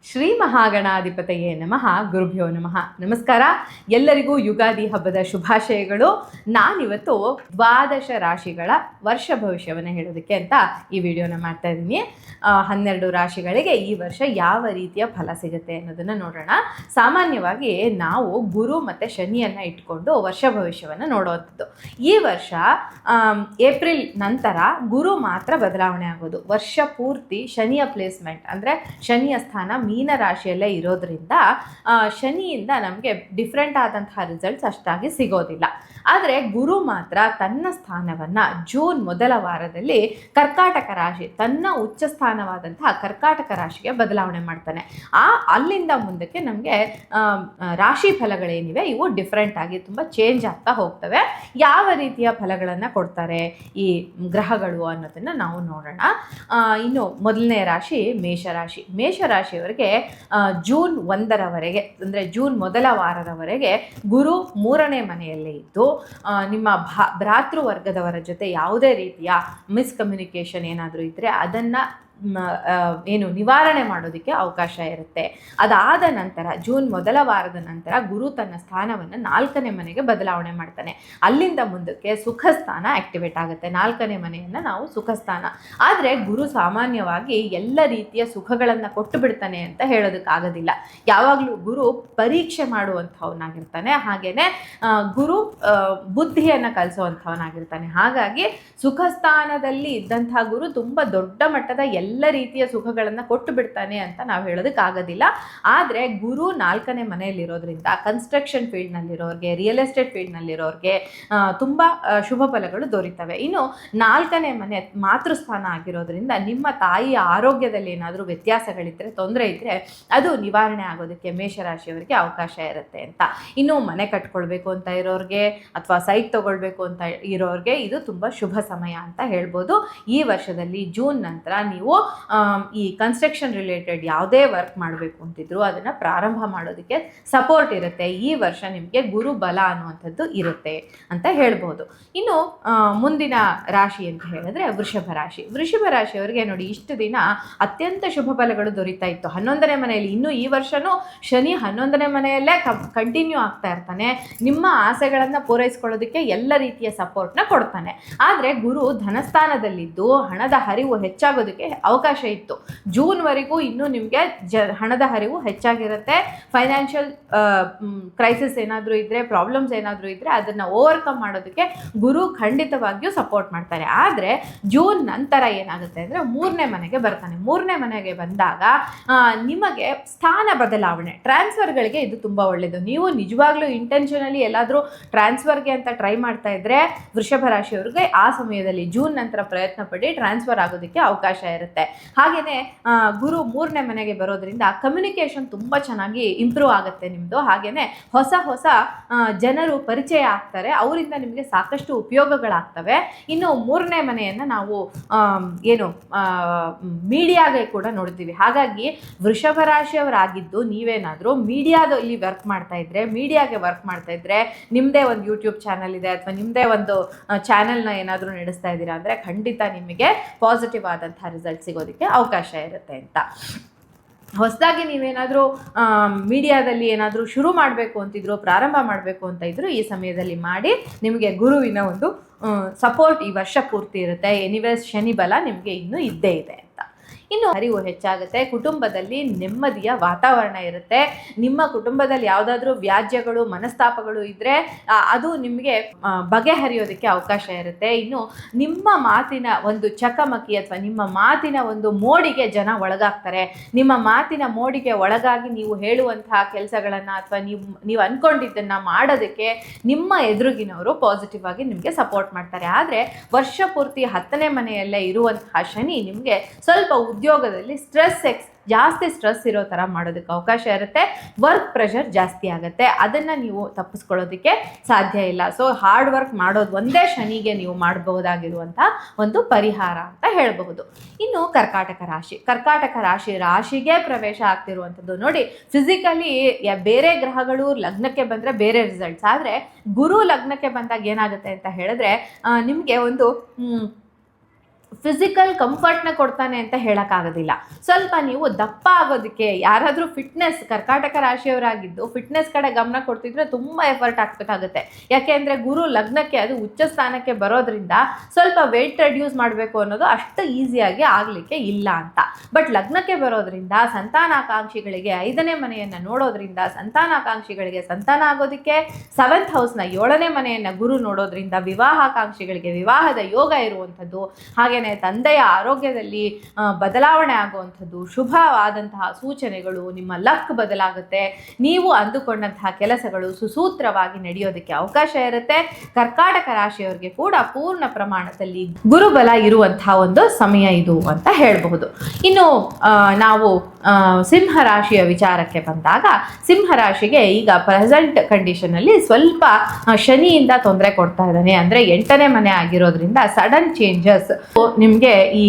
ಶ್ರೀ ಮಹಾಗಣಾಧಿಪತಯೇ ನಮಃ. ಗುರುಭ್ಯೋ ನಮಃ. ನಮಸ್ಕಾರ. ಎಲ್ಲರಿಗೂ ಯುಗಾದಿ ಹಬ್ಬದ ಶುಭಾಶಯಗಳು. ನಾನಿವತ್ತು 12 ರಾಶಿಗಳ ವರ್ಷ ಭವಿಷ್ಯವನ್ನು ಹೇಳೋದಕ್ಕೆ ಅಂತ ಈ ವಿಡಿಯೋನ ಮಾಡ್ತಾ ಇದ್ದೀನಿ. 12 ರಾಶಿಗಳಿಗೆ ಈ ವರ್ಷ ಯಾವ ರೀತಿಯ ಫಲ ಸಿಗುತ್ತೆ ಅನ್ನೋದನ್ನು ನೋಡೋಣ. ಸಾಮಾನ್ಯವಾಗಿ ನಾವು ಗುರು ಮತ್ತು ಶನಿಯನ್ನು ಇಟ್ಕೊಂಡು ವರ್ಷ ಭವಿಷ್ಯವನ್ನು ನೋಡುವಂಥದ್ದು. ಈ ವರ್ಷ ಏಪ್ರಿಲ್ ನಂತರ ಗುರು ಮಾತ್ರ ಬದಲಾವಣೆ ಆಗೋದು. ವರ್ಷ ಪೂರ್ತಿ ಶನಿಯ ಪ್ಲೇಸ್ಮೆಂಟ್ ಅಂದರೆ ಶನಿಯ ಸ್ಥಾನ ಮೀನ ರಾಶಿಯಲ್ಲೇ ಇರೋದ್ರಿಂದ ಶನಿಯಿಂದ ನಮಗೆ ಡಿಫ್ರೆಂಟ್ ಆದಂತಹ ರಿಸಲ್ಟ್ಸ್ ಅಷ್ಟಾಗಿ ಸಿಗೋದಿಲ್ಲ. ಆದರೆ ಗುರು ಮಾತ್ರ ತನ್ನ ಸ್ಥಾನವನ್ನು ಜೂನ್ ಮೊದಲ ವಾರದಲ್ಲಿ ಕರ್ಕಾಟಕ ರಾಶಿ, ತನ್ನ ಉಚ್ಚ ಸ್ಥಾನವಾದಂತಹ ಕರ್ಕಾಟಕ ರಾಶಿಗೆ ಬದಲಾವಣೆ ಮಾಡ್ತಾನೆ. ಅಲ್ಲಿಂದ ಮುಂದಕ್ಕೆ ನಮಗೆ ರಾಶಿ ಫಲಗಳೇನಿವೆ ಇವು ಡಿಫ್ರೆಂಟ್ ಆಗಿ ತುಂಬ ಚೇಂಜ್ ಆಗ್ತಾ ಹೋಗ್ತವೆ. ಯಾವ ರೀತಿಯ ಫಲಗಳನ್ನು ಕೊಡ್ತಾರೆ ಈ ಗ್ರಹಗಳು ಅನ್ನೋದನ್ನು ನಾವು ನೋಡೋಣ. ಇನ್ನು ಮೊದಲನೇ ರಾಶಿ ಮೇಷರಾಶಿ. ಮೇಷರಾಶಿಯವರಿಗೆ ಜೂನ್ 1ರವರೆಗೆ ಅಂದರೆ ಜೂನ್ ಮೊದಲ ವಾರದವರೆಗೆ ಗುರು 3ನೇ ಮನೆಯಲ್ಲೇ ಇದ್ದು ನಿಮ್ಮ ಭ್ರಾತೃವರ್ಗದವರ ಜೊತೆ ಯಾವುದೇ ರೀತಿಯ ಮಿಸ್ಕಮ್ಯುನಿಕೇಷನ್ ಏನಾದರೂ ಇದ್ದರೆ ಅದನ್ನು ನಿವಾರಣೆ ಮಾಡೋದಕ್ಕೆ ಅವಕಾಶ ಇರುತ್ತೆ. ಅದಾದ ನಂತರ ಜೂನ್ ಮೊದಲ ವಾರದ ನಂತರ ಗುರು ತನ್ನ ಸ್ಥಾನವನ್ನು 4ನೇ ಮನೆಗೆ ಬದಲಾವಣೆ ಮಾಡ್ತಾನೆ. ಅಲ್ಲಿಂದ ಮುಂದಕ್ಕೆ ಸುಖ ಸ್ಥಾನ ಆಕ್ಟಿವೇಟ್ ಆಗುತ್ತೆ. 4ನೇ ಮನೆಯನ್ನು ನಾವು ಸುಖ ಸ್ಥಾನ. ಆದರೆ ಗುರು ಸಾಮಾನ್ಯವಾಗಿ ಎಲ್ಲ ರೀತಿಯ ಸುಖಗಳನ್ನು ಕೊಟ್ಟು ಬಿಡ್ತಾನೆ ಅಂತ ಹೇಳೋದಕ್ಕಾಗೋದಿಲ್ಲ. ಯಾವಾಗಲೂ ಗುರು ಪರೀಕ್ಷೆ ಮಾಡುವಂಥವನಾಗಿರ್ತಾನೆ. ಹಾಗೆಯೇ ಗುರು ಬುದ್ಧಿಯನ್ನು ಕಲಿಸುವಂಥವನಾಗಿರ್ತಾನೆ. ಹಾಗಾಗಿ ಸುಖ ಸ್ಥಾನದಲ್ಲಿ ಇದ್ದಂಥ ಗುರು ತುಂಬ ದೊಡ್ಡ ಮಟ್ಟದ ಎಲ್ಲ ರೀತಿಯ ಸುಖಗಳನ್ನು ಕೊಟ್ಟು ಬಿಡ್ತಾನೆ ಅಂತ ನಾವು ಹೇಳೋದಕ್ಕಾಗೋದಿಲ್ಲ. ಆದರೆ ಗುರು 4ನೇ ಮನೆಯಲ್ಲಿರೋದ್ರಿಂದ ಕನ್ಸ್ಟ್ರಕ್ಷನ್ ಫೀಲ್ಡ್ನಲ್ಲಿರೋರಿಗೆ, ರಿಯಲ್ ಎಸ್ಟೇಟ್ ಫೀಲ್ಡ್ನಲ್ಲಿರೋರಿಗೆ ತುಂಬ ಶುಭ ಫಲಗಳು ದೊರೀತವೆ. ಇನ್ನು 4ನೇ ಮನೆ ಮಾತೃಸ್ಥಾನ ಆಗಿರೋದ್ರಿಂದ ನಿಮ್ಮ ತಾಯಿಯ ಆರೋಗ್ಯದಲ್ಲಿ ಏನಾದರೂ ವ್ಯತ್ಯಾಸಗಳಿದ್ದರೆ, ತೊಂದರೆ ಇದ್ದರೆ ಅದು ನಿವಾರಣೆ ಆಗೋದಕ್ಕೆ ಮೇಷರಾಶಿಯವರಿಗೆ ಅವಕಾಶ ಇರುತ್ತೆ ಅಂತ. ಇನ್ನು ಮನೆ ಕಟ್ಕೊಳ್ಬೇಕು ಅಂತ ಇರೋರಿಗೆ ಅಥವಾ ಸೈಟ್ ತೊಗೊಳ್ಬೇಕು ಅಂತ ಇರೋರಿಗೆ ಇದು ತುಂಬ ಶುಭ ಸಮಯ ಅಂತ ಹೇಳ್ಬೋದು. ಈ ವರ್ಷದಲ್ಲಿ ಜೂನ್ ನಂತರ ನೀವು ಈ ಕನ್ಸ್ಟ್ರಕ್ಷನ್ ರಿಲೇಟೆಡ್ ಯಾವುದೇ ವರ್ಕ್ ಮಾಡಬೇಕು ಅಂತಿದ್ರು ಅದನ್ನು ಪ್ರಾರಂಭ ಮಾಡೋದಕ್ಕೆ ಸಪೋರ್ಟ್ ಇರುತ್ತೆ. ಈ ವರ್ಷ ನಿಮಗೆ ಗುರು ಬಲ ಅನ್ನುವಂಥದ್ದು ಇರುತ್ತೆ ಅಂತ ಹೇಳ್ಬೋದು. ಇನ್ನು ಮುಂದಿನ ರಾಶಿ ಅಂತ ಹೇಳಿದ್ರೆ ವೃಷಭ ರಾಶಿ. ವೃಷಭ ರಾಶಿಯವರಿಗೆ ನೋಡಿ, ಇಷ್ಟು ದಿನ ಅತ್ಯಂತ ಶುಭ ಫಲಗಳು ದೊರೀತಾ ಇತ್ತು 11ನೇ ಮನೆಯಲ್ಲಿ. ಇನ್ನು ಈ ವರ್ಷವೂ ಶನಿ 11ನೇ ಮನೆಯಲ್ಲೇ ಕಂಟಿನ್ಯೂ ಆಗ್ತಾ ಇರ್ತಾನೆ. ನಿಮ್ಮ ಆಸೆಗಳನ್ನು ಪೂರೈಸ್ಕೊಳ್ಳೋದಕ್ಕೆ ಎಲ್ಲ ರೀತಿಯ ಸಪೋರ್ಟ್ನ ಕೊಡ್ತಾನೆ. ಆದರೆ ಗುರು ಧನಸ್ಥಾನದಲ್ಲಿದ್ದು ಹಣದ ಹರಿವು ಹೆಚ್ಚಾಗೋದಕ್ಕೆ ಅವಕಾಶ ಇತ್ತು. ಜೂನ್ವರೆಗೂ ಇನ್ನೂ ನಿಮಗೆ ಹಣದ ಹರಿವು ಹೆಚ್ಚಾಗಿರುತ್ತೆ. ಫೈನಾನ್ಷಿಯಲ್ ಕ್ರೈಸಿಸ್ ಏನಾದರೂ ಇದ್ದರೆ, ಪ್ರಾಬ್ಲಮ್ಸ್ ಏನಾದರೂ ಇದ್ದರೆ ಅದನ್ನು ಓವರ್ಕಮ್ ಮಾಡೋದಕ್ಕೆ ಗುರು ಖಂಡಿತವಾಗಿಯೂ ಸಪೋರ್ಟ್ ಮಾಡ್ತಾರೆ. ಆದರೆ ಜೂನ್ ನಂತರ ಏನಾಗುತ್ತೆ ಅಂದರೆ 3ನೇ ಮನೆಗೆ ಬರ್ತಾನೆ. 3ನೇ ಮನೆಗೆ ಬಂದಾಗ ನಿಮಗೆ ಸ್ಥಾನ ಬದಲಾವಣೆ, ಟ್ರಾನ್ಸ್ಫರ್ಗಳಿಗೆ ಇದು ತುಂಬ ಒಳ್ಳೆಯದು. ನೀವು ನಿಜವಾಗ್ಲೂ ಇಂಟೆನ್ಷನಲಿ ಎಲ್ಲಾದರೂ ಟ್ರಾನ್ಸ್ಫರ್ಗೆ ಅಂತ ಟ್ರೈ ಮಾಡ್ತಾ ಇದ್ದರೆ ವೃಷಭ ರಾಶಿಯವರಿಗೆ ಆ ಸಮಯದಲ್ಲಿ ಜೂನ್ ನಂತರ ಪ್ರಯತ್ನ ಪಡಿ, ಟ್ರಾನ್ಸ್ಫರ್ ಆಗೋದಕ್ಕೆ ಅವಕಾಶ ಇರುತ್ತೆ. ಹಾಗೆಯೇ ಗುರು 3ನೇ ಮನೆಗೆ ಬರೋದ್ರಿಂದ ಕಮ್ಯುನಿಕೇಷನ್ ತುಂಬ ಚೆನ್ನಾಗಿ ಇಂಪ್ರೂವ್ ಆಗುತ್ತೆ ನಿಮ್ಮದು. ಹಾಗೆಯೇ ಹೊಸ ಜನರು ಪರಿಚಯ ಆಗ್ತಾರೆ, ಅವರಿಂದ ನಿಮಗೆ ಸಾಕಷ್ಟು ಉಪಯೋಗಗಳಾಗ್ತವೆ. ಇನ್ನು 3ನೇ ಮನೆಯನ್ನು ನಾವು ಮೀಡಿಯಾಗೆ ಕೂಡ ನೋಡ್ತೀವಿ. ಹಾಗಾಗಿ ವೃಷಭ ರಾಶಿಯವರಾಗಿದ್ದು ನೀವೇನಾದರೂ ಮೀಡಿಯಾದಲ್ಲಿ ವರ್ಕ್ ಮಾಡ್ತಾ ಇದ್ದರೆ, ಮೀಡಿಯಾಗೆ ವರ್ಕ್ ಮಾಡ್ತಾ ಇದ್ದರೆ, ನಿಮ್ಮದೇ ಒಂದು ಯೂಟ್ಯೂಬ್ ಚಾನಲ್ ಇದೆ ಅಥವಾ ನಿಮ್ಮದೇ ಒಂದು ಚಾನಲ್ನ ಏನಾದರೂ ನಡೆಸ್ತಾ ಇದ್ದೀರಾ ಅಂದರೆ ಖಂಡಿತ ನಿಮಗೆ ಪಾಸಿಟಿವ್ ಆದಂಥ ರಿಸಲ್ಟ್ ಸಿಗೋದಕ್ಕೆ ಅವಕಾಶ ಇರುತ್ತೆ ಅಂತ. ಹೊಸದಾಗಿ ನೀವೇನಾದರೂ ಮೀಡಿಯಾದಲ್ಲಿ ಏನಾದರೂ ಶುರು ಮಾಡಬೇಕು ಅಂತಿದ್ರು, ಪ್ರಾರಂಭ ಮಾಡಬೇಕು ಅಂತ ಇದ್ದರೂ ಈ ಸಮಯದಲ್ಲಿ ಮಾಡಿ. ನಿಮಗೆ ಗುರುವಿನ ಒಂದು ಸಪೋರ್ಟ್ ಈ ವರ್ಷ ಪೂರ್ತಿ ಇರುತ್ತೆ. ಎನಿವೇಸ್ ಶನಿ ಬಲ ನಿಮಗೆ ಇನ್ನೂ ಇದ್ದೇ ಇದೆ ಅಂತ. ಇನ್ನು ಹರಿವು ಹೆಚ್ಚಾಗುತ್ತೆ. ಕುಟುಂಬದಲ್ಲಿ ನೆಮ್ಮದಿಯ ವಾತಾವರಣ ಇರುತ್ತೆ. ನಿಮ್ಮ ಕುಟುಂಬದಲ್ಲಿ ಯಾವುದಾದ್ರೂ ವ್ಯಾಜ್ಯಗಳು, ಮನಸ್ತಾಪಗಳು ಇದ್ದರೆ ಅದು ನಿಮಗೆ ಬಗೆಹರಿಯೋದಕ್ಕೆ ಅವಕಾಶ ಇರುತ್ತೆ. ಇನ್ನು ನಿಮ್ಮ ಮಾತಿನ ಒಂದು ಚಕಮಕಿ ಅಥವಾ ನಿಮ್ಮ ಮಾತಿನ ಒಂದು ಮೋಡಿಗೆ ಜನ ಒಳಗಾಗ್ತಾರೆ. ನಿಮ್ಮ ಮಾತಿನ ಮೋಡಿಗೆ ಒಳಗಾಗಿ ನೀವು ಹೇಳುವಂತಹ ಕೆಲಸಗಳನ್ನು ಅಥವಾ ನೀವು ಅಂದ್ಕೊಂಡಿದ್ದನ್ನು ಮಾಡೋದಕ್ಕೆ ನಿಮ್ಮ ಎದುರುಗಿನವರು ಪಾಸಿಟಿವ್ ಆಗಿ ನಿಮಗೆ ಸಪೋರ್ಟ್ ಮಾಡ್ತಾರೆ. ಆದರೆ ವರ್ಷ ಪೂರ್ತಿ 10ನೇ ಮನೆಯಲ್ಲೇ ಇರುವಂತಹ ಶನಿ ನಿಮಗೆ ಸ್ವಲ್ಪ ಉದ್ಯೋಗದಲ್ಲಿ ಜಾಸ್ತಿ ಸ್ಟ್ರೆಸ್ ಇರೋ ಥರ ಮಾಡೋದಕ್ಕೆ ಅವಕಾಶ ಇರುತ್ತೆ. ವರ್ಕ್ ಪ್ರೆಷರ್ ಜಾಸ್ತಿ ಆಗುತ್ತೆ. ಅದನ್ನು ನೀವು ತಪ್ಪಿಸ್ಕೊಳ್ಳೋದಕ್ಕೆ ಸಾಧ್ಯ ಇಲ್ಲ. ಸೊ ಹಾರ್ಡ್ ವರ್ಕ್ ಮಾಡೋದು ಒಂದೇ ಶನಿಗೆ ನೀವು ಮಾಡಬಹುದಾಗಿರುವಂಥ ಒಂದು ಪರಿಹಾರ ಅಂತ ಹೇಳಬಹುದು. ಇನ್ನು ಕರ್ಕಾಟಕ ರಾಶಿಗೆ ಪ್ರವೇಶ ಆಗ್ತಿರುವಂಥದ್ದು ನೋಡಿ. ಫಿಸಿಕಲಿ ಬೇರೆ ಗ್ರಹಗಳು ಲಗ್ನಕ್ಕೆ ಬಂದರೆ ಬೇರೆ ರಿಸಲ್ಟ್ಸ್. ಆದರೆ ಗುರು ಲಗ್ನಕ್ಕೆ ಬಂದಾಗ ಏನಾಗುತ್ತೆ ಅಂತ ಹೇಳಿದ್ರೆ ನಿಮಗೆ ಒಂದು ಫಿಸಿಕಲ್ ಕಂಫರ್ಟ್ನ ಕೊಡ್ತಾನೆ ಅಂತ ಹೇಳೋಕ್ಕಾಗೋದಿಲ್ಲ. ಸ್ವಲ್ಪ ನೀವು ದಪ್ಪ ಆಗೋದಕ್ಕೆ ಯಾರಾದರೂ ಕರ್ಕಾಟಕ ರಾಶಿಯವರಾಗಿದ್ದು ಫಿಟ್ನೆಸ್ ಕಡೆ ಗಮನ ಕೊಡ್ತಿದ್ರೆ ತುಂಬ ಎಫರ್ಟ್ ಹಾಕಬೇಕಾಗುತ್ತೆ. ಯಾಕೆಂದರೆ ಗುರು ಲಗ್ನಕ್ಕೆ ಅದು ಉಚ್ಚ ಸ್ಥಾನಕ್ಕೆ ಬರೋದ್ರಿಂದ ಸ್ವಲ್ಪ ವೆಯ್ಟ್ ರೆಡ್ಯೂಸ್ ಮಾಡಬೇಕು ಅನ್ನೋದು ಅಷ್ಟು ಈಸಿಯಾಗಿ ಆಗಲಿಕ್ಕೆ ಇಲ್ಲ ಅಂತ. ಬಟ್ ಲಗ್ನಕ್ಕೆ ಬರೋದ್ರಿಂದ ಸಂತಾನಾಕಾಂಕ್ಷಿಗಳಿಗೆ 5ನೇ ಮನೆಯನ್ನು ನೋಡೋದ್ರಿಂದ ಸಂತಾನಾಕಾಂಕ್ಷಿಗಳಿಗೆ ಸಂತಾನ ಆಗೋದಕ್ಕೆ 7th ಹೌಸ್ನ 7ನೇ ಮನೆಯನ್ನು ಗುರು ನೋಡೋದ್ರಿಂದ ವಿವಾಹಾಕಾಂಕ್ಷಿಗಳಿಗೆ ವಿವಾಹದ ಯೋಗ ಇರುವಂಥದ್ದು, ಹಾಗೆಯೇ ತಂದೆಯ ಆರೋಗ್ಯದಲ್ಲಿ ಬದಲಾವಣೆ ಆಗುವಂಥದ್ದು, ಶುಭವಾದಂತಹ ಸೂಚನೆಗಳು, ನಿಮ್ಮ ಲಕ್ ಬದಲಾಗುತ್ತೆ, ನೀವು ಅಂದುಕೊಂಡಂತಹ ಕೆಲಸಗಳು ಸುಸೂತ್ರವಾಗಿ ನಡೆಯೋದಕ್ಕೆ ಅವಕಾಶ ಇರುತ್ತೆ. ಕರ್ಕಾಟಕ ರಾಶಿಯವರಿಗೆ ಕೂಡ ಪೂರ್ಣ ಪ್ರಮಾಣದಲ್ಲಿ ಗುರುಬಲ ಇರುವಂತಹ ಒಂದು ಸಮಯ ಇದು ಅಂತ ಹೇಳಬಹುದು. ಇನ್ನು ನಾವು ಸಿಂಹ ರಾಶಿಯ ವಿಚಾರಕ್ಕೆ ಬಂದಾಗ, ಸಿಂಹ ರಾಶಿಗೆ ಈಗ ಪ್ರೆಸೆಂಟ್ ಕಂಡೀಷನಲ್ಲಿ ಸ್ವಲ್ಪ ಶನಿಯಿಂದ ತೊಂದರೆ ಕೊಡ್ತಾ ಇದ್ದಾನೆ. ಅಂದರೆ 8ನೇ ಮನೆ ಆಗಿರೋದ್ರಿಂದ ಸಡನ್ ಚೇಂಜಸ್ ನಿಮಗೆ ಈ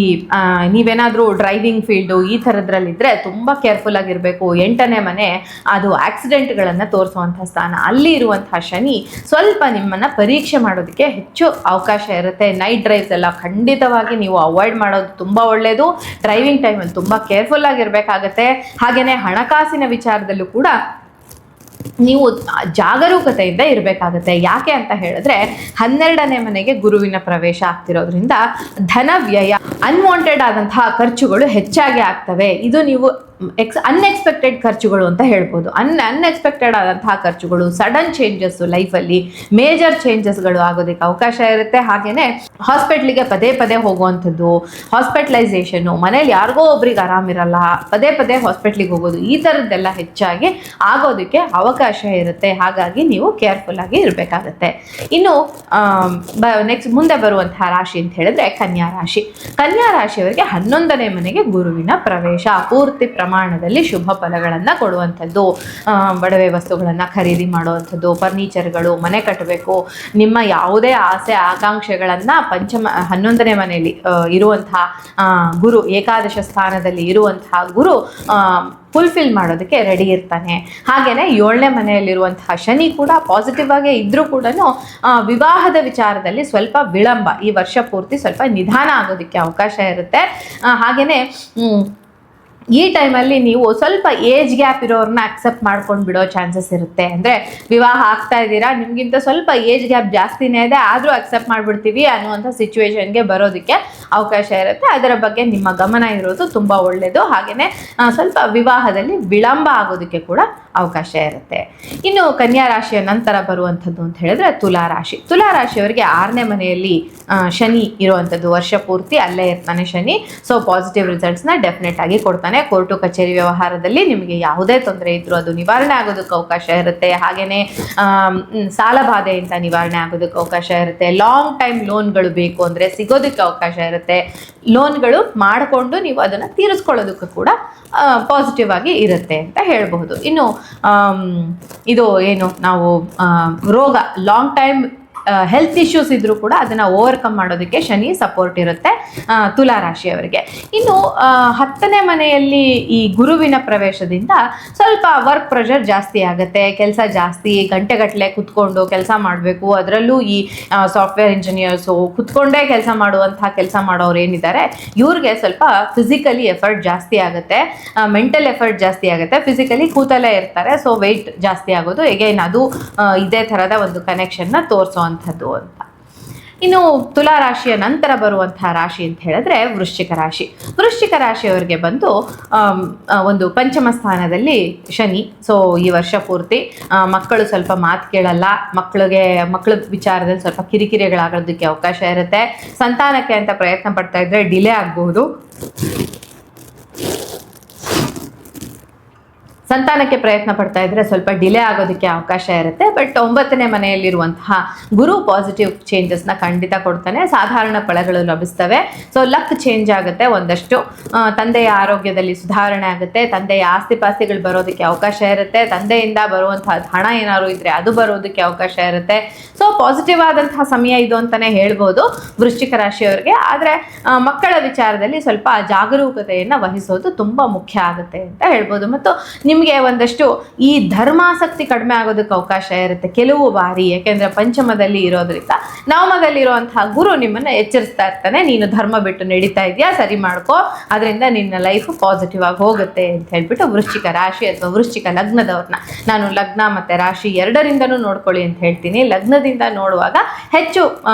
ನೀವೇನಾದರೂ ಡ್ರೈವಿಂಗ್ ಫೀಲ್ಡು ಈ ಥರದ್ರಲ್ಲಿದ್ದರೆ ತುಂಬ ಕೇರ್ಫುಲ್ ಆಗಿರಬೇಕು. 8ನೇ ಮನೆ ಅದು ಆಕ್ಸಿಡೆಂಟ್ಗಳನ್ನು ತೋರಿಸುವಂಥ ಸ್ಥಾನ. ಅಲ್ಲಿ ಇರುವಂತಹ ಶನಿ ಸ್ವಲ್ಪ ನಿಮ್ಮನ್ನು ಪರೀಕ್ಷೆ ಮಾಡೋದಕ್ಕೆ ಹೆಚ್ಚು ಅವಕಾಶ ಇರುತ್ತೆ. ನೈಟ್ ಡ್ರೈವ್ಸ್ ಎಲ್ಲ ಖಂಡಿತವಾಗಿ ನೀವು ಅವಾಯ್ಡ್ ಮಾಡೋದು ತುಂಬ ಒಳ್ಳೆಯದು. ಡ್ರೈವಿಂಗ್ ಟೈಮಲ್ಲಿ ತುಂಬ ಕೇರ್ಫುಲ್ ಆಗಿರಬೇಕಾಗತ್ತೆ. ಹಾಗೆಯೇ ಹಣಕಾಸಿನ ವಿಚಾರದಲ್ಲೂ ಕೂಡ ನೀವು ಜಾಗರೂಕತೆಯಿಂದ ಇರಬೇಕಾಗತ್ತೆ. ಯಾಕೆ ಅಂತ ಹೇಳಿದ್ರೆ 12ನೇ ಮನೆಗೆ ಗುರುವಿನ ಪ್ರವೇಶ ಆಗ್ತಿರೋದ್ರಿಂದ ಧನ ವ್ಯಯ, ಅನ್ವಾಂಟೆಡ್ ಆದಂತಹ ಖರ್ಚುಗಳು ಹೆಚ್ಚಾಗಿ ಆಗ್ತವೆ. ಇದು ನೀವು ಅನ್ಎಕ್ಸ್ಪೆಕ್ಟೆಡ್ ಖರ್ಚುಗಳು ಅಂತ ಹೇಳ್ಬೋದು. ಅನ್ಎಕ್ಸ್ಪೆಕ್ಟೆಡ್ ಆದಂತಹ ಖರ್ಚುಗಳು, ಸಡನ್ ಚೇಂಜಸ್ಸು ಲೈಫಲ್ಲಿ ಮೇಜರ್ ಚೇಂಜಸ್ಗಳು ಆಗೋದಕ್ಕೆ ಅವಕಾಶ ಇರುತ್ತೆ. ಹಾಗೆಯೇ ಹಾಸ್ಪಿಟ್ಲಿಗೆ ಪದೇ ಪದೇ ಹೋಗುವಂಥದ್ದು, ಹಾಸ್ಪಿಟಲೈಸೇಷನ್ನು, ಮನೇಲಿ ಯಾರಿಗೋ ಒಬ್ರಿಗೆ ಆರಾಮಿರಲ್ಲ ಪದೇ ಪದೇ ಹಾಸ್ಪಿಟ್ಲಿಗೆ ಹೋಗೋದು, ಈ ಥರದ್ದೆಲ್ಲ ಹೆಚ್ಚಾಗಿ ಆಗೋದಕ್ಕೆ ಅವಕಾಶ ಇರುತ್ತೆ. ಹಾಗಾಗಿ ನೀವು ಕೇರ್ಫುಲ್ ಆಗಿ ಇರಬೇಕಾಗತ್ತೆ. ಇನ್ನು ನೆಕ್ಸ್ಟ್ ಮುಂದೆ ಬರುವಂತಹ ರಾಶಿ ಅಂತ ಹೇಳಿದ್ರೆ ಕನ್ಯಾ ರಾಶಿ. ಕನ್ಯಾ ರಾಶಿಯವರಿಗೆ 11ನೇ ಮನೆಗೆ ಗುರುವಿನ ಪ್ರವೇಶ ಪೂರ್ತಿ ಪ್ರಮಾಣದಲ್ಲಿ ಶುಭ ಫಲಗಳನ್ನು ಕೊಡುವಂಥದ್ದು. ಒಡವೆ ವಸ್ತುಗಳನ್ನು ಖರೀದಿ ಮಾಡುವಂಥದ್ದು, ಫರ್ನಿಚರ್ಗಳು, ಮನೆ ಕಟ್ಟಬೇಕು, ನಿಮ್ಮ ಯಾವುದೇ ಆಸೆ ಆಕಾಂಕ್ಷೆಗಳನ್ನು 11ನೇ ಮನೆಯಲ್ಲಿ ಇರುವಂತಹ ಗುರು, ಏಕಾದಶ ಸ್ಥಾನದಲ್ಲಿ ಇರುವಂತಹ ಗುರು ಫುಲ್ಫಿಲ್ ಮಾಡೋದಕ್ಕೆ ರೆಡಿ ಇರ್ತಾನೆ. ಹಾಗೆಯೇ 7ನೇ ಮನೆಯಲ್ಲಿರುವಂತಹ ಶನಿ ಕೂಡ ಪಾಸಿಟಿವ್ ಆಗೇ ಇದ್ದರೂ ಕೂಡ ವಿವಾಹದ ವಿಚಾರದಲ್ಲಿ ಸ್ವಲ್ಪ ವಿಳಂಬ, ಈ ವರ್ಷ ಪೂರ್ತಿ ಸ್ವಲ್ಪ ನಿಧಾನ ಆಗೋದಕ್ಕೆ ಅವಕಾಶ ಇರುತ್ತೆ. ಹಾಗೆಯೇ ಈ ಟೈಮಲ್ಲಿ ನೀವು ಸ್ವಲ್ಪ ಏಜ್ ಗ್ಯಾಪ್ ಇರೋರನ್ನ ಅಕ್ಸೆಪ್ಟ್ ಮಾಡ್ಕೊಂಡು ಬಿಡೋ ಚಾನ್ಸಸ್ ಇರುತ್ತೆ. ಅಂದರೆ ವಿವಾಹ ಆಗ್ತಾ ಇದ್ದೀರಾ, ನಿಮಗಿಂತ ಸ್ವಲ್ಪ ಏಜ್ ಗ್ಯಾಪ್ ಜಾಸ್ತಿನೇ ಇದೆ, ಆದರೂ ಅಕ್ಸೆಪ್ಟ್ ಮಾಡಿಬಿಡ್ತೀವಿ ಅನ್ನುವಂಥ ಸಿಚುವೇಶನ್ಗೆ ಬರೋದಕ್ಕೆ ಅವಕಾಶ ಇರುತ್ತೆ. ಅದರ ಬಗ್ಗೆ ನಿಮ್ಮ ಗಮನ ಇರೋದು ತುಂಬ ಒಳ್ಳೆಯದು. ಹಾಗೆಯೇ ಸ್ವಲ್ಪ ವಿವಾಹದಲ್ಲಿ ವಿಳಂಬ ಆಗೋದಕ್ಕೆ ಕೂಡ ಅವಕಾಶ ಇರುತ್ತೆ. ಇನ್ನು ಕನ್ಯಾ ರಾಶಿಯ ನಂತರ ಬರುವಂಥದ್ದು ಅಂತ ಹೇಳಿದ್ರೆ ತುಲಾ ರಾಶಿ. ತುಲಾ ರಾಶಿಯವರಿಗೆ 6ನೇ ಮನೆಯಲ್ಲಿ ಶನಿ ಇರುವಂಥದ್ದು, ವರ್ಷ ಪೂರ್ತಿ ಅಲ್ಲೇ ಇರ್ತಾನೆ ಶನಿ. ಸೊ ಪಾಸಿಟಿವ್ ರಿಸಲ್ಟ್ಸ್ನ ಡೆಫಿನೆಟ್ ಆಗಿ ಕೊಡ್ತಾನೆ. ಕೋರ್ಟು ಕಚೇರಿ ವ್ಯವಹಾರದಲ್ಲಿ ನಿಮಗೆ ಯಾವುದೇ ತೊಂದರೆ ಇದ್ರೂ ಅದು ನಿವಾರಣೆ ಆಗೋದಕ್ಕೆ ಅವಕಾಶ ಇರುತ್ತೆ. ಹಾಗೆಯೇ ಸಾಲಬಾಧೆಯಿಂದ ನಿವಾರಣೆ ಆಗೋದಕ್ಕೆ ಅವಕಾಶ ಇರುತ್ತೆ. ಲಾಂಗ್ ಟೈಮ್ ಲೋನ್ಗಳು ಬೇಕು ಅಂದರೆ ಸಿಗೋದಕ್ಕೆ ಅವಕಾಶ ಇರುತ್ತೆ. ಲೋನ್ಗಳು ಮಾಡಿಕೊಂಡು ನೀವು ಅದನ್ನು ತೀರಿಸ್ಕೊಳ್ಳೋದಕ್ಕೂ ಕೂಡ ಪಾಸಿಟಿವ್ ಆಗಿ ಇರುತ್ತೆ ಅಂತ ಹೇಳಬಹುದು. ಇನ್ನು ಇದು ಏನು ನಾವು ರೋಗ, ಲಾಂಗ್ ಟೈಮ್ ಹೆಲ್ತ್ ಇಶ್ಯೂಸ್ ಇದ್ದರೂ ಕೂಡ ಅದನ್ನು ಓವರ್ಕಮ್ ಮಾಡೋದಕ್ಕೆ ಶನಿ ಸಪೋರ್ಟ್ ಇರುತ್ತೆ ತುಲಾ ರಾಶಿಯವರಿಗೆ. ಇನ್ನು 10ನೇ ಮನೆಯಲ್ಲಿ ಈ ಗುರುವಿನ ಪ್ರವೇಶದಿಂದ ಸ್ವಲ್ಪ ವರ್ಕ್ ಪ್ರೆಷರ್ ಜಾಸ್ತಿ ಆಗುತ್ತೆ. ಕೆಲಸ ಜಾಸ್ತಿ, ಗಂಟೆಗಟ್ಟಲೆ ಕುತ್ಕೊಂಡು ಕೆಲಸ ಮಾಡಬೇಕು. ಅದರಲ್ಲೂ ಈ ಸಾಫ್ಟ್ವೇರ್ ಇಂಜಿನಿಯರ್ಸು ಕುತ್ಕೊಂಡೇ ಕೆಲಸ ಮಾಡುವಂತಹ ಕೆಲಸ ಮಾಡೋರು ಏನಿದ್ದಾರೆ, ಇವ್ರಿಗೆ ಸ್ವಲ್ಪ ಫಿಸಿಕಲಿ ಎಫರ್ಟ್ ಜಾಸ್ತಿ ಆಗುತ್ತೆ, ಮೆಂಟಲ್ ಎಫರ್ಟ್ ಜಾಸ್ತಿ ಆಗುತ್ತೆ. ಫಿಸಿಕಲಿ ಕೂತಲೇ ಇರ್ತಾರೆ, ಸೊ ವೆಯ್ಟ್ ಜಾಸ್ತಿ ಆಗೋದು ಎಗೈನ್ ಅದು ಇದೇ ಥರದ ಒಂದು ಕನೆಕ್ಷನ್ನ ತೋರಿಸೋ ಅಂತ. ಇನ್ನು ತುಲಾ ರಾಶಿಯ ನಂತರ ಬರುವಂತಹ ರಾಶಿ ಅಂತ ಹೇಳಿದ್ರೆ ವೃಶ್ಚಿಕ ರಾಶಿ. ವೃಶ್ಚಿಕ ರಾಶಿಯವರಿಗೆ ಬಂದು ಒಂದು ಪಂಚಮ ಸ್ಥಾನದಲ್ಲಿ ಶನಿ. ಸೊ ಈ ವರ್ಷ ಪೂರ್ತಿ ಮಕ್ಕಳು ಸ್ವಲ್ಪ ಮಾತು ಕೇಳಲ್ಲ, ಮಕ್ಕಳ ವಿಚಾರದಲ್ಲಿ ಸ್ವಲ್ಪ ಕಿರಿಕಿರಿಗಳಾಗೋದಕ್ಕೆ ಅವಕಾಶ ಇರುತ್ತೆ. ಸಂತಾನಕ್ಕೆ ಅಂತ ಪ್ರಯತ್ನ ಪಡ್ತಾ ಇದ್ರೆ ಡಿಲೇ ಆಗಬಹುದು. ಸಂತಾನಕ್ಕೆ ಪ್ರಯತ್ನ ಪಡ್ತಾ ಇದ್ರೆ ಸ್ವಲ್ಪ ಡಿಲೇ ಆಗೋದಕ್ಕೆ ಅವಕಾಶ ಇರುತ್ತೆ. ಬಟ್ 9ನೇ ಮನೆಯಲ್ಲಿರುವಂತಹ ಗುರು ಪಾಸಿಟಿವ್ ಚೇಂಜಸ್ನ ಖಂಡಿತ ಕೊಡ್ತಾನೆ. ಸಾಧಾರಣ ಫಲಗಳು ಲಭಿಸ್ತವೆ. ಸೊ ಲಕ್ ಚೇಂಜ್ ಆಗುತ್ತೆ. ಒಂದಷ್ಟು ತಂದೆಯ ಆರೋಗ್ಯದಲ್ಲಿ ಸುಧಾರಣೆ ಆಗುತ್ತೆ. ತಂದೆಯ ಆಸ್ತಿ ಪಾಸ್ತಿಗಳು ಬರೋದಕ್ಕೆ ಅವಕಾಶ ಇರುತ್ತೆ. ತಂದೆಯಿಂದ ಬರುವಂತಹ ಹಣ ಏನಾದ್ರು ಇದ್ರೆ ಅದು ಬರೋದಕ್ಕೆ ಅವಕಾಶ ಇರುತ್ತೆ. ಸೊ ಪಾಸಿಟಿವ್ ಆದಂತಹ ಸಮಯ ಇದು ಅಂತಲೇ ಹೇಳ್ಬೋದು ವೃಶ್ಚಿಕ ರಾಶಿಯವರಿಗೆ. ಆದರೆ ಮಕ್ಕಳ ವಿಚಾರದಲ್ಲಿ ಸ್ವಲ್ಪ ಜಾಗರೂಕತೆಯನ್ನು ವಹಿಸೋದು ತುಂಬ ಮುಖ್ಯ ಆಗುತ್ತೆ ಅಂತ ಹೇಳ್ಬೋದು. ಮತ್ತು ನಿಮಗೆ ಒಂದಷ್ಟು ಈ ಧರ್ಮಾಸಕ್ತಿ ಕಡಿಮೆ ಆಗೋದಕ್ಕೆ ಅವಕಾಶ ಇರುತ್ತೆ ಕೆಲವು ಬಾರಿ. ಯಾಕೆಂದರೆ ಪಂಚಮದಲ್ಲಿ ಇರೋದ್ರಿಂದ ನವಮದಲ್ಲಿರುವಂತಹ ಗುರು ನಿಮ್ಮನ್ನು ಎಚ್ಚರಿಸ್ತಾ ಇರ್ತಾನೆ, ನೀನು ಧರ್ಮ ಬಿಟ್ಟು ನಡೀತಾ ಇದೆಯಾ, ಸರಿ ಮಾಡ್ಕೋ, ಅದರಿಂದ ನಿನ್ನ ಲೈಫ್ ಪಾಸಿಟಿವ್ ಆಗಿ ಹೋಗುತ್ತೆ ಅಂತ ಹೇಳ್ಬಿಟ್ಟು ವೃಶ್ಚಿಕ ರಾಶಿ ಅಥವಾ ವೃಶ್ಚಿಕ ಲಗ್ನದವ್ರನ್ನ ನಾನು ಲಗ್ನ ಮತ್ತು ರಾಶಿ ಎರಡರಿಂದನೂ ನೋಡ್ಕೊಳ್ಳಿ ಅಂತ ಹೇಳ್ತೀನಿ. ಲಗ್ನದಿಂದ ನೋಡುವಾಗ ಹೆಚ್ಚು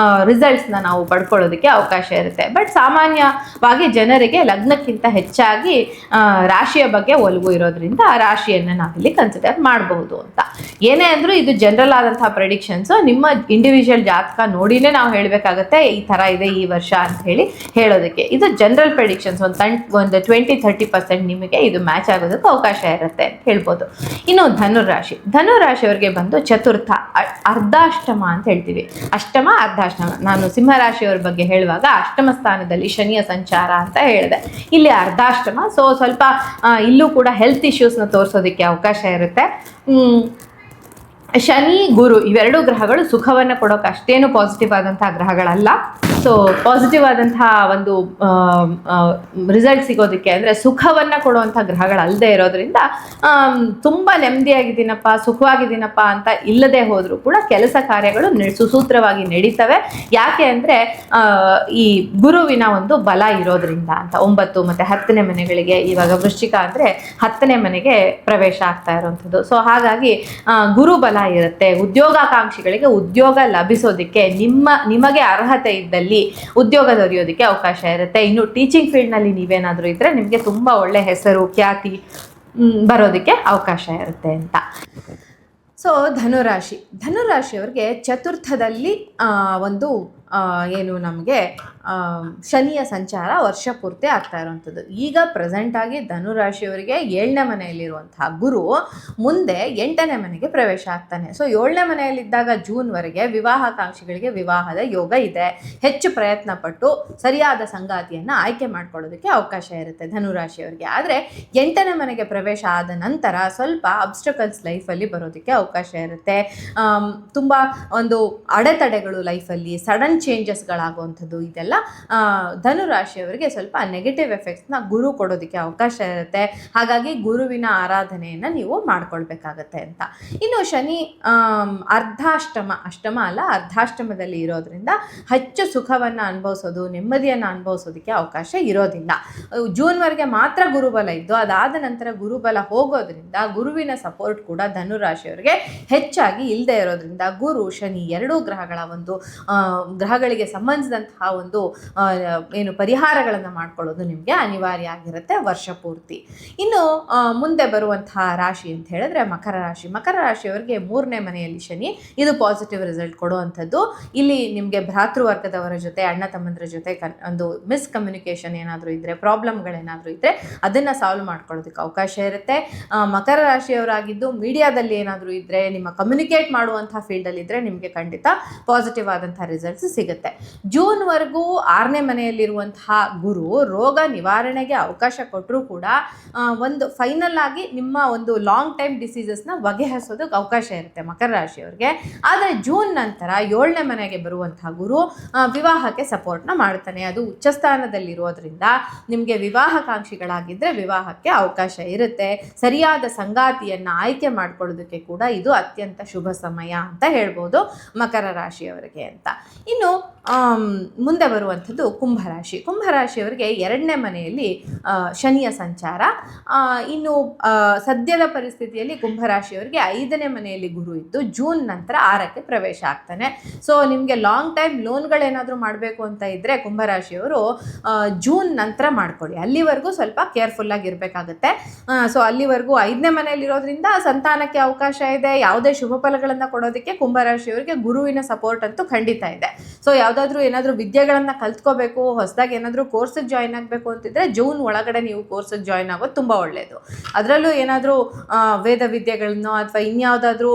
ರಿಸಲ್ಟ್ಸ್ನ ನಾವು ಪಡ್ಕೊಳ್ಳೋದಕ್ಕೆ ಅವಕಾಶ ಇರುತ್ತೆ. ಬಟ್ ಸಾಮಾನ್ಯವಾಗಿ ಜನರಿಗೆ ಲಗ್ನಕ್ಕಿಂತ ಹೆಚ್ಚಾಗಿ ರಾಶಿಯ ಬಗ್ಗೆ ಒಲವು ಇರೋದ್ರಿಂದ ಆ ರಾಶಿಯನ್ನು ನಾವಿಲ್ಲಿ ಕನ್ಸಿಡರ್ ಮಾಡಬಹುದು ಅಂತ. ಏನೇ ಅಂದರೂ ಇದು ಜನರಲ್ ಆದಂತಹ ಪ್ರೆಡಿಕ್ಷನ್ಸು, ನಿಮ್ಮ ಇಂಡಿವಿಜುವಲ್ ಜಾತಕ ನೋಡಿನೇ ನಾವು ಹೇಳಬೇಕಾಗತ್ತೆ ಈ ಥರ ಇದೆ ಈ ವರ್ಷ ಅಂತ ಹೇಳಿ ಹೇಳೋದಕ್ಕೆ. ಇದು ಜನರಲ್ ಪ್ರೆಡಿಕ್ಷನ್ಸ್, ಒಂದು 20-30% ನಿಮಗೆ ಇದು ಮ್ಯಾಚ್ ಆಗೋದಕ್ಕೆ ಅವಕಾಶ ಇರುತ್ತೆ ಅಂತ ಹೇಳ್ಬೋದು. ಇನ್ನು ಧನುರಾಶಿಯವರಿಗೆ ಬಂದು ಚತುರ್ಥ ಅರ್ಧಾಷ್ಟಮ ಅಂತ ಹೇಳ್ತೀವಿ. ಅಷ್ಟಮ ಅರ್ಧಾಷ್ಟಮ. ನಾನು ಸಿಂಹರಾಶಿಯವರ ಬಗ್ಗೆ ಹೇಳುವಾಗ ಅಷ್ಟಮ ಸ್ಥಾನದಲ್ಲಿ ಶನಿಯ ಸಂಚಾರ ಅಂತ ಹೇಳಿದೆ, ಇಲ್ಲಿ ಅರ್ಧಾಷ್ಟಮ. ಸೊ ಸ್ವಲ್ಪ ಇಲ್ಲೂ ಕೂಡ ಹೆಲ್ತ್ ಇಶ್ಯೂಸ್ನ ತೋರಿಸೋದಕ್ಕೆ ಅವಕಾಶ ಇರುತ್ತೆ. ಶನಿ ಗುರು ಇವೆರಡೂ ಗ್ರಹಗಳು ಸುಖವನ್ನು ಕೊಡೋಕೆ ಅಷ್ಟೇನು ಪಾಸಿಟಿವ್ ಆದಂತಹ ಗ್ರಹಗಳಲ್ಲ. ಸೊ ಪಾಸಿಟಿವ್ ಆದಂತಹ ಒಂದು ರಿಸಲ್ಟ್ ಸಿಗೋದಕ್ಕೆ ಅಂದರೆ ಸುಖವನ್ನು ಕೊಡುವಂಥ ಗ್ರಹಗಳಲ್ಲದೆ ಇರೋದ್ರಿಂದ ತುಂಬ ನೆಮ್ಮದಿಯಾಗಿದ್ದೀನಪ್ಪ, ಸುಖವಾಗಿದ್ದೀನಪ್ಪ ಅಂತ ಇಲ್ಲದೆ ಹೋದರೂ ಕೂಡ ಕೆಲಸ ಕಾರ್ಯಗಳು ಸುಸೂತ್ರವಾಗಿ ನಡೀತವೆ. ಯಾಕೆ ಅಂದರೆ ಈ ಗುರುವಿನ ಒಂದು ಬಲ ಇರೋದ್ರಿಂದ ಅಂತ. 9 ಮತ್ತು 10ನೇ ಮನೆಗಳಿಗೆ, ಇವಾಗ ವೃಶ್ಚಿಕ ಅಂದರೆ 10ನೇ ಮನೆಗೆ ಪ್ರವೇಶ ಆಗ್ತಾ ಇರೋವಂಥದ್ದು. ಸೊ ಹಾಗಾಗಿ ಗುರು ಬಲ ಇರುತ್ತೆ. ಉದ್ಯೋಗಾಕಾಂಕ್ಷಿಗಳಿಗೆ ಉದ್ಯೋಗ ಲಭಿಸೋದಕ್ಕೆ ನಿಮಗೆ ಅರ್ಹತೆ ಇದ್ದಲ್ಲಿ ಉದ್ಯೋಗ ದೊರೆಯೋದಕ್ಕೆ ಅವಕಾಶ ಇರುತ್ತೆ. ಇನ್ನು ಟೀಚಿಂಗ್ ಫೀಲ್ಡ್ನಲ್ಲಿ ನೀವೇನಾದರೂ ಇದ್ದರೆ ನಿಮಗೆ ತುಂಬ ಒಳ್ಳೆ ಹೆಸರು ಖ್ಯಾತಿ ಬರೋದಕ್ಕೆ ಅವಕಾಶ ಇರುತ್ತೆ ಅಂತ. ಸೊ ಧನುರಾಶಿಯವರಿಗೆ ಚತುರ್ಥದಲ್ಲಿ ಒಂದು ಏನು ನಮಗೆ ಶನಿಯ ಸಂಚಾರ ವರ್ಷ ಪೂರ್ತಿ ಆಗ್ತಾ ಇರುವಂಥದ್ದು. ಈಗ ಪ್ರೆಸೆಂಟಾಗಿ ಧನುರಾಶಿಯವರಿಗೆ 7ನೇ ಮನೆಯಲ್ಲಿರುವಂತಹ ಗುರು ಮುಂದೆ 8ನೇ ಮನೆಗೆ ಪ್ರವೇಶ ಆಗ್ತಾನೆ. ಸೊ 7ನೇ ಮನೆಯಲ್ಲಿದ್ದಾಗ ಜೂನ್ವರೆಗೆ ವಿವಾಹಾಕಾಂಕ್ಷಿಗಳಿಗೆ ವಿವಾಹದ ಯೋಗ ಇದೆ. ಹೆಚ್ಚು ಪ್ರಯತ್ನ ಪಟ್ಟು ಸರಿಯಾದ ಸಂಗಾತಿಯನ್ನು ಆಯ್ಕೆ ಮಾಡ್ಕೊಳ್ಳೋದಕ್ಕೆ ಅವಕಾಶ ಇರುತ್ತೆ ಧನುರಾಶಿಯವರಿಗೆ. ಆದರೆ 8ನೇ ಮನೆಗೆ ಪ್ರವೇಶ ಆದ ನಂತರ ಸ್ವಲ್ಪ ಅಬ್ಸ್ಟಕಲ್ಸ್ ಲೈಫಲ್ಲಿ ಬರೋದಕ್ಕೆ ಅವಕಾಶ ಇರುತ್ತೆ. ತುಂಬ ಒಂದು ಅಡೆತಡೆಗಳು ಲೈಫಲ್ಲಿ, ಸಡನ್ ಚೇಂಜಸ್ಗಳಾಗುವಂಥದ್ದು, ಇದೆಲ್ಲ ಧನುರಾಶಿಯವರಿಗೆ ಸ್ವಲ್ಪ ನೆಗೆಟಿವ್ ಎಫೆಕ್ಟ್ಸ್ನ ಗುರು ಕೊಡೋದಕ್ಕೆ ಅವಕಾಶ ಇರುತ್ತೆ. ಹಾಗಾಗಿ ಗುರುವಿನ ಆರಾಧನೆಯನ್ನು ನೀವು ಮಾಡ್ಕೊಳ್ಬೇಕಾಗತ್ತೆ ಅಂತ. ಇನ್ನು ಶನಿ ಅಷ್ಟಮ ಅಲ್ಲ ಅರ್ಧಾಷ್ಟಮದಲ್ಲಿ ಇರೋದ್ರಿಂದ ಹೆಚ್ಚು ಸುಖವನ್ನು ಅನುಭವಿಸೋದು, ನೆಮ್ಮದಿಯನ್ನು ಅನುಭವಿಸೋದಕ್ಕೆ ಅವಕಾಶ ಇರೋದಿಲ್ಲ. ಜೂನ್ವರೆಗೆ ಮಾತ್ರ ಗುರುಬಲ ಇದ್ದು ಅದಾದ ನಂತರ ಗುರುಬಲ ಹೋಗೋದ್ರಿಂದ ಗುರುವಿನ ಸಪೋರ್ಟ್ ಕೂಡ ಧನುರಾಶಿಯವರಿಗೆ ಹೆಚ್ಚಾಗಿ ಇಲ್ಲದೆ ಇರೋದ್ರಿಂದ ಗುರು ಶನಿ ಎರಡೂ ಗ್ರಹಗಳಿಗೆ ಸಂಬಂಧಿಸಿದಂತಹ ಒಂದು ಏನು ಪರಿಹಾರಗಳನ್ನು ಮಾಡ್ಕೊಳ್ಳೋದು ನಿಮಗೆ ಅನಿವಾರ್ಯ ಆಗಿರುತ್ತೆ ವರ್ಷ ಪೂರ್ತಿ. ಇನ್ನು ಮುಂದೆ ಬರುವಂತಹ ರಾಶಿ ಅಂತ ಹೇಳಿದ್ರೆ ಮಕರ ರಾಶಿಯವರಿಗೆ 3ನೇ ಮನೆಯಲ್ಲಿ ಶನಿ. ಇದು ಪಾಸಿಟಿವ್ ರಿಸಲ್ಟ್ ಕೊಡುವಂಥದ್ದು. ಇಲ್ಲಿ ನಿಮಗೆ ಭ್ರಾತೃವರ್ಗದವರ ಜೊತೆ, ಅಣ್ಣ ತಮ್ಮಂದ್ರ ಜೊತೆ ಒಂದು ಮಿಸ್ಕಮ್ಯುನಿಕೇಷನ್ ಏನಾದರೂ ಇದ್ದರೆ, ಪ್ರಾಬ್ಲಮ್ಗಳೇನಾದರೂ ಇದ್ದರೆ ಅದನ್ನು ಸಾಲ್ವ್ ಮಾಡ್ಕೊಳ್ಳೋದಕ್ಕೆ ಅವಕಾಶ ಇರುತ್ತೆ. ಮಕರ ರಾಶಿಯವರಾಗಿದ್ದು ಮೀಡಿಯಾದಲ್ಲಿ ಏನಾದರೂ ಇದ್ದರೆ, ನಿಮ್ಮ ಕಮ್ಯುನಿಕೇಟ್ ಮಾಡುವಂಥ ಫೀಲ್ಡಲ್ಲಿದ್ದರೆ ನಿಮಗೆ ಖಂಡಿತ ಪಾಸಿಟಿವ್ ಆದಂಥ ರಿಸಲ್ಟ್ಸ್ ಸಿಗುತ್ತೆ. ಜೂನ್ವರೆಗೂ 6ನೇ ಮನೆಯಲ್ಲಿರುವಂತಹ ಗುರು ರೋಗ ನಿವಾರಣೆಗೆ ಅವಕಾಶ ಕೊಟ್ಟರೂ ಕೂಡ ಒಂದು ಫೈನಲ್ ಆಗಿ ನಿಮ್ಮ ಒಂದು ಲಾಂಗ್ ಟೈಮ್ ಡಿಸೀಸಸ್ನ ಬಗೆಹರಿಸೋದಕ್ಕೆ ಅವಕಾಶ ಇರುತ್ತೆ ಮಕರ ರಾಶಿಯವರಿಗೆ. ಆದರೆ ಜೂನ್ ನಂತರ 7ನೇ ಮನೆಗೆ ಬರುವಂತಹ ಗುರು ವಿವಾಹಕ್ಕೆ ಸಪೋರ್ಟ್ನ ಮಾಡ್ತಾನೆ. ಅದು ಉಚ್ಚಸ್ಥಾನದಲ್ಲಿರೋದ್ರಿಂದ ನಿಮಗೆ ವಿವಾಹಕಾಂಕ್ಷಿಗಳಾಗಿದ್ದರೆ ವಿವಾಹಕ್ಕೆ ಅವಕಾಶ ಇರುತ್ತೆ. ಸರಿಯಾದ ಸಂಗಾತಿಯನ್ನು ಆಯ್ಕೆ ಮಾಡ್ಕೊಳ್ಳೋದಕ್ಕೆ ಕೂಡ ಇದು ಅತ್ಯಂತ ಶುಭ ಸಮಯ ಅಂತ ಹೇಳ್ಬೋದು ಮಕರ ರಾಶಿಯವರಿಗೆ ಅಂತ. ಇನ್ನು ಮುಂದೆ ಬರುವಂಥದ್ದು ಕುಂಭರಾಶಿಯವರಿಗೆ 2ನೇ ಮನೆಯಲ್ಲಿ ಶನಿಯ ಸಂಚಾರ. ಇನ್ನು ಸದ್ಯದ ಪರಿಸ್ಥಿತಿಯಲ್ಲಿ ಕುಂಭರಾಶಿಯವರಿಗೆ 5ನೇ ಮನೆಯಲ್ಲಿ ಗುರು ಇದ್ದು ಜೂನ್ ನಂತರ 6ಕ್ಕೆ ಪ್ರವೇಶ ಆಗ್ತಾನೆ. ಸೊ ನಿಮಗೆ ಲಾಂಗ್ ಟೈಮ್ ಲೋನ್ಗಳೇನಾದರೂ ಮಾಡಬೇಕು ಅಂತ ಇದ್ದರೆ ಕುಂಭರಾಶಿಯವರು ಜೂನ್ ನಂತರ ಮಾಡ್ಕೊಳ್ಳಿ. ಅಲ್ಲಿವರೆಗೂ ಸ್ವಲ್ಪ ಕೇರ್ಫುಲ್ಲಾಗಿ ಇರಬೇಕಾಗುತ್ತೆ. ಸೊ ಅಲ್ಲಿವರೆಗೂ 5ನೇ ಮನೆಯಲ್ಲಿರೋದ್ರಿಂದ ಸಂತಾನಕ್ಕೆ ಅವಕಾಶ ಇದೆ. ಯಾವುದೇ ಶುಭ ಫಲಗಳನ್ನು ಕೊಡೋದಕ್ಕೆ ಕುಂಭರಾಶಿಯವರಿಗೆ ಗುರುವಿನ ಸಪೋರ್ಟ್ ಅಂತೂ ಖಂಡಿತ ಇದೆ. ಸೊ ಏನಾದರೂ ವಿದ್ಯೆಗಳನ್ನು ಕಲ್ತ್ಕೋಬೇಕು, ಹೊಸದಾಗಿ ಏನಾದರೂ ಕೋರ್ಸಿಗೆ ಜಾಯ್ನ್ ಆಗಬೇಕು ಅಂತಿದ್ರೆ ಜೂನ್ ಒಳಗಡೆ ನೀವು ಕೋರ್ಸಿಗೆ ಜಾಯ್ನ್ ಆಗೋದು ತುಂಬ ಒಳ್ಳೆಯದು. ಅದರಲ್ಲೂ ಏನಾದರೂ ವೇದ ವಿದ್ಯೆಗಳನ್ನು ಅಥವಾ ಇನ್ಯಾವುದಾದ್ರೂ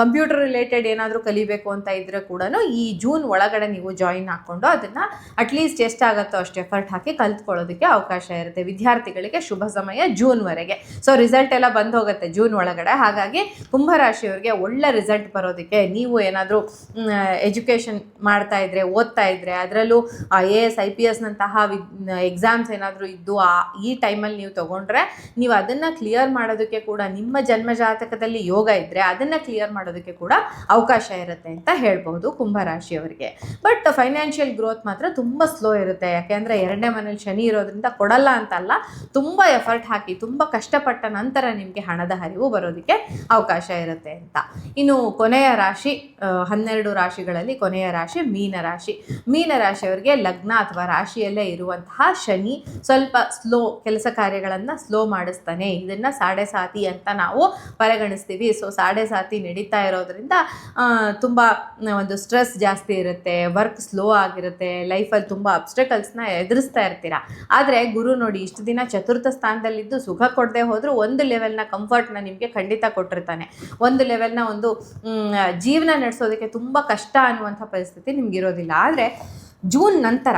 ಕಂಪ್ಯೂಟರ್ ರಿಲೇಟೆಡ್ ಏನಾದರೂ ಕಲಿಬೇಕು ಅಂತ ಇದ್ದರೆ ಕೂಡ ಈ ಜೂನ್ ಒಳಗಡೆ ನೀವು ಜಾಯಿನ್ ಹಾಕ್ಕೊಂಡು ಅದನ್ನು ಅಟ್ಲೀಸ್ಟ್ ಎಷ್ಟಾಗುತ್ತೋ ಅಷ್ಟು ಎಫರ್ಟ್ ಹಾಕಿ ಕಲ್ತ್ಕೊಳ್ಳೋದಕ್ಕೆ ಅವಕಾಶ ಇರುತ್ತೆ. ವಿದ್ಯಾರ್ಥಿಗಳಿಗೆ ಶುಭ ಸಮಯ ಜೂನ್ವರೆಗೆ. ಸೊ ರಿಸಲ್ಟ್ ಎಲ್ಲ ಬಂದು ಹೋಗುತ್ತೆ ಜೂನ್ ಒಳಗಡೆ. ಹಾಗಾಗಿ ಕುಂಭರಾಶಿಯವರಿಗೆ ಒಳ್ಳೆ ರಿಸಲ್ಟ್ ಬರೋದಕ್ಕೆ ನೀವು ಏನಾದರೂ ಎಜುಕೇಷನ್ ಮಾಡ್ತಾ ಇದ್ರೆ, ಓದ್ತಾ ಇದ್ರೆ, ಅದರಲ್ಲೂ IAS IPS ನಂತಹ ಎಕ್ಸಾಮ್ಸ್ ಏನಾದರೂ ಇದ್ದು ಈ ಟೈಮಲ್ಲಿ ನೀವು ತೊಗೊಂಡ್ರೆ ನೀವು ಅದನ್ನು ಕ್ಲಿಯರ್ ಮಾಡೋದಕ್ಕೆ ಕೂಡ ನಿಮ್ಮ ಜನ್ಮ ಜಾತಕದಲ್ಲಿ ಯೋಗ ಇದ್ದರೆ ಅದನ್ನು ಕ್ಲಿಯರ್ ಮಾಡೋದಕ್ಕೆ ಕೂಡ ಅವಕಾಶ ಇರುತ್ತೆ ಅಂತ ಹೇಳ್ಬೋದು ಕುಂಭರಾಶಿಯವರಿಗೆ. ಬಟ್ ಫೈನಾನ್ಷಿಯಲ್ ಗ್ರೋತ್ ಮಾತ್ರ ತುಂಬ ಸ್ಲೋ ಇರುತ್ತೆ. ಯಾಕೆಂದರೆ 2ನೇ ಮನೇಲಿ ಶನಿ ಇರೋದ್ರಿಂದ ಕೊಡಲ್ಲ ಅಂತಲ್ಲ, ತುಂಬ ಎಫರ್ಟ್ ಹಾಕಿ ತುಂಬ ಕಷ್ಟಪಟ್ಟ ನಂತರ ನಿಮಗೆ ಹಣದ ಹರಿವು ಬರೋದಕ್ಕೆ ಅವಕಾಶ ಇರುತ್ತೆ ಅಂತ. ಇನ್ನು ಕೊನೆಯ ರಾಶಿ 12 ರಾಶಿಗಳಲ್ಲಿ ಕೊನೆಯ ರಾಶಿ ಮೀನರಾಶಿ. ಮೀನರಾಶಿಯವರಿಗೆ ಲಗ್ನ ಅಥವಾ ರಾಶಿಯಲ್ಲೇ ಇರುವಂತಹ ಶನಿ ಸ್ವಲ್ಪ ಸ್ಲೋ ಕೆಲಸ ಕಾರ್ಯಗಳನ್ನು ಸ್ಲೋ ಮಾಡಿಸ್ತಾನೆ. ಇದನ್ನು ಸಾಡೆ ಸಾತಿ ಅಂತ ನಾವು ಪರಿಗಣಿಸ್ತೀವಿ. ಸೊ ಸಾಡೆ ಸಾತಿ ನಡೀತಾ ಇರೋದ್ರಿಂದ ತುಂಬ ಒಂದು ಸ್ಟ್ರೆಸ್ ಜಾಸ್ತಿ ಇರುತ್ತೆ, ವರ್ಕ್ ಸ್ಲೋ ಆಗಿರುತ್ತೆ, ಲೈಫಲ್ಲಿ ತುಂಬ ಅಬ್ಸ್ಟಕಲ್ಸ್ನ ಎದುರಿಸ್ತಾ ಇರ್ತೀರಾ. ಆದರೆ ಗುರು ನೋಡಿ ಇಷ್ಟು ದಿನ ಚತುರ್ಥ ಸ್ಥಾನದಲ್ಲಿದ್ದು ಸುಖ ಕೊಡದೆ ಹೋದರೂ ಒಂದು ಲೆವೆಲ್ನ ಕಂಫರ್ಟ್ನ ನಿಮಗೆ ಖಂಡಿತ ಕೊಟ್ಟಿರ್ತಾನೆ. ಒಂದು ಲೆವೆಲ್ನ ಒಂದು ಜೀವನ ನಡೆಸೋದಕ್ಕೆ ತುಂಬ ಕಷ್ಟ ಅನ್ನುವಂಥ ಪರಿಸ್ಥಿತಿ ನಿಮಗಿರೋದಿಲ್ಲ. ಆದರೆ ಜೂನ್ ನಂತರ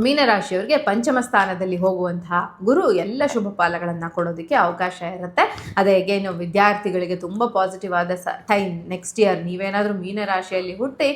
ಮೀನರಾಶಿಯವರಿಗೆ ಪಂಚಮ ಸ್ಥಾನದಲ್ಲಿ ಹೋಗುವಂತಹ ಗುರು ಎಲ್ಲ ಶುಭ ಫಲಗಳನ್ನು ಕೊಡೋದಕ್ಕೆ ಅವಕಾಶ ಇರುತ್ತೆ. ಅದೇ ಏನು ವಿದ್ಯಾರ್ಥಿಗಳಿಗೆ ತುಂಬ ಪಾಸಿಟಿವ್ ಆದ ಟೈಮ್. ನೆಕ್ಸ್ಟ್ ಇಯರ್ ನೀವೇನಾದರೂ ಮೀನರಾಶಿಯಲ್ಲಿ ಹುಟ್ಟಿ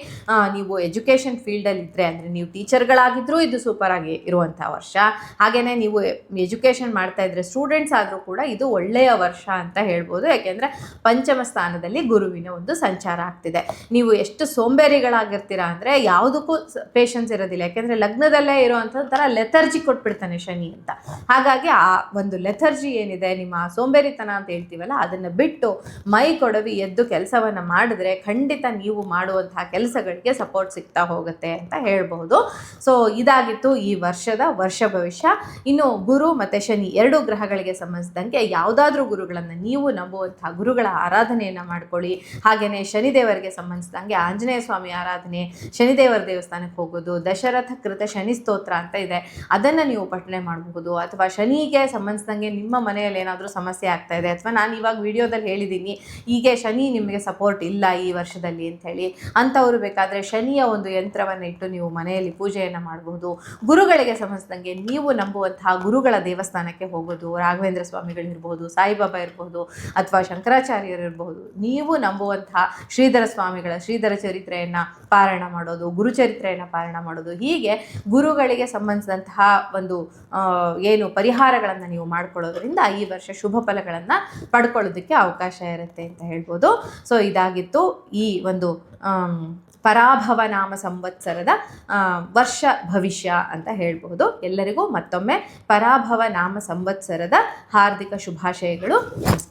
ನೀವು ಎಜುಕೇಷನ್ ಫೀಲ್ಡಲ್ಲಿ ಇದ್ದರೆ, ಅಂದರೆ ನೀವು ಟೀಚರ್ಗಳಾಗಿದ್ದರೂ ಇದು ಸೂಪರಾಗಿ ಇರುವಂಥ ವರ್ಷ. ಹಾಗೆಯೇ ನೀವು ಎಜುಕೇಷನ್ ಮಾಡ್ತಾ ಇದ್ದರೆ ಸ್ಟೂಡೆಂಟ್ಸ್ ಆದರೂ ಕೂಡ ಇದು ಒಳ್ಳೆಯ ವರ್ಷ ಅಂತ ಹೇಳ್ಬೋದು. ಯಾಕೆಂದರೆ ಪಂಚಮ ಸ್ಥಾನದಲ್ಲಿ ಗುರುವಿನ ಒಂದು ಸಂಚಾರ ಆಗ್ತಿದೆ. ನೀವು ಎಷ್ಟು ಸೋಂಬೇರಿಗಳಾಗಿರ್ತೀರಾ ಅಂದರೆ ಯಾವುದಕ್ಕೂ ಪೇಷನ್ಸ್ ಇರೋದಿಲ್ಲ. ಯಾಕೆಂದರೆ ಲಗ್ನದಲ್ಲೇ ಇರುವಂಥ ಥರ ಲೆಥರ್ಜಿ ಕೊಟ್ಬಿಡ್ತಾನೆ ಶನಿ ಅಂತ. ಹಾಗಾಗಿ ಆ ಒಂದು ಲೆಥರ್ಜಿ ಏನಿದೆ, ನಿಮ್ಮ ಸೋಂಬೇರಿತನ ಅಂತ ಹೇಳ್ತೀವಲ್ಲ, ಅದನ್ನು ಬಿಟ್ಟು ಮೈ ಕೊಡವಿ ಎದ್ದು ಕೆಲಸವನ್ನು ಮಾಡಿದ್ರೆ ಖಂಡಿತ ನೀವು ಮಾಡುವಂತಹ ಕೆಲಸಗಳಿಗೆ ಸಪೋರ್ಟ್ ಸಿಗ್ತಾ ಹೋಗುತ್ತೆ ಅಂತ ಹೇಳ್ಬೋದು. ಸೊ ಇದಾಗಿತ್ತು ಈ ವರ್ಷದ ವರ್ಷ ಭವಿಷ್ಯ. ಇನ್ನು ಗುರು ಮತ್ತು ಶನಿ 2 ಗ್ರಹಗಳಿಗೆ ಸಂಬಂಧಿಸಿದಂಗೆ ಯಾವುದಾದ್ರೂ ಗುರುಗಳನ್ನು ನೀವು ನಂಬುವಂತಹ ಗುರುಗಳ ಆರಾಧನೆಯನ್ನು ಮಾಡ್ಕೊಳ್ಳಿ. ಹಾಗೆಯೇ ಶನಿದೇವರಿಗೆ ಸಂಬಂಧಿಸಿದಂಗೆ ಆಂಜನೇಯ ಸ್ವಾಮಿ ಆರಾಧನೆ, ಶನಿದೇವರ ದೇವಸ್ಥಾನಕ್ಕೆ ಹೋಗೋದು, ದಶರಥ ಕೃತ ಶನಿ ಸ್ತೋತ್ರ ಅಂತ ಇದೆ, ಅದನ್ನು ನೀವು ಪಠನೆ ಮಾಡಬಹುದು. ಅಥವಾ ಶನಿಗೆ ಸಂಬಂಧಿಸಿದಂಗೆ ನಿಮ್ಮ ಮನೆಯಲ್ಲಿ ಏನಾದರೂ ಸಮಸ್ಯೆ ಆಗ್ತಾ ಇದೆ, ಅಥವಾ ನಾನು ಇವಾಗ ವಿಡಿಯೋದಲ್ಲಿ ಹೇಳಿದ್ದೀನಿ ಹೀಗೆ ಶನಿ ನಿಮಗೆ ಸಪೋರ್ಟ್ ಇಲ್ಲ ಈ ವರ್ಷದಲ್ಲಿ ಅಂತ ಹೇಳಿ, ಅಂಥವರು ಬೇಕಾದರೆ ಶನಿಯ ಒಂದು ಯಂತ್ರವನ್ನು ಇಟ್ಟು ನೀವು ಮನೆಯಲ್ಲಿ ಪೂಜೆಯನ್ನು ಮಾಡಬಹುದು. ಗುರುಗಳಿಗೆ ಸಂಬಂಧಿಸಿದಂಗೆ ನೀವು ನಂಬುವಂತಹ ಗುರುಗಳ ದೇವಸ್ಥಾನಕ್ಕೆ ಹೋಗೋದು, ರಾಘವೇಂದ್ರ ಸ್ವಾಮಿಗಳಿರ್ಬೋದು, ಸಾಯಿಬಾಬಾ ಇರ್ಬೋದು, ಅಥವಾ ಶಂಕರಾಚಾರ್ಯರು ಇರಬಹುದು, ನೀವು ನಂಬುವಂತಹ ಶ್ರೀಧರ ಸ್ವಾಮಿಗಳ ಶ್ರೀಧರ ಚರಿತ್ರೆಯನ್ನು ಪಾರಾಯಣ ಮಾಡೋದು, ಗುರುಚರಿತ್ರೆಯನ್ನು ಪಾರಾಯಣ ಮಾಡೋದು, ಹೀಗೆ ಗುರುಗಳಿಗೆ ಸಂಬಂಧಿಸಿದಂತಹ ಒಂದು ಏನು ಪರಿಹಾರಗಳನ್ನು ನೀವು ಮಾಡ್ಕೊಳ್ಳೋದ್ರಿಂದ ಈ ವರ್ಷ ಶುಭ ಫಲಗಳನ್ನು ಪಡ್ಕೊಳ್ಳೋದಕ್ಕೆ ಅವಕಾಶ ಇರುತ್ತೆ ಅಂತ ಹೇಳ್ಬೋದು. ಸೊ ಇದಾಗಿತ್ತು ಈ ಒಂದು ಪರಾಭವ ನಾಮ ಸಂವತ್ಸರದ ವರ್ಷ ಭವಿಷ್ಯ ಅಂತ ಹೇಳ್ಬೋದು. ಎಲ್ಲರಿಗೂ ಮತ್ತೊಮ್ಮೆ ಪರಾಭವ ನಾಮ ಸಂವತ್ಸರದ ಹಾರ್ದಿಕ ಶುಭಾಶಯಗಳು.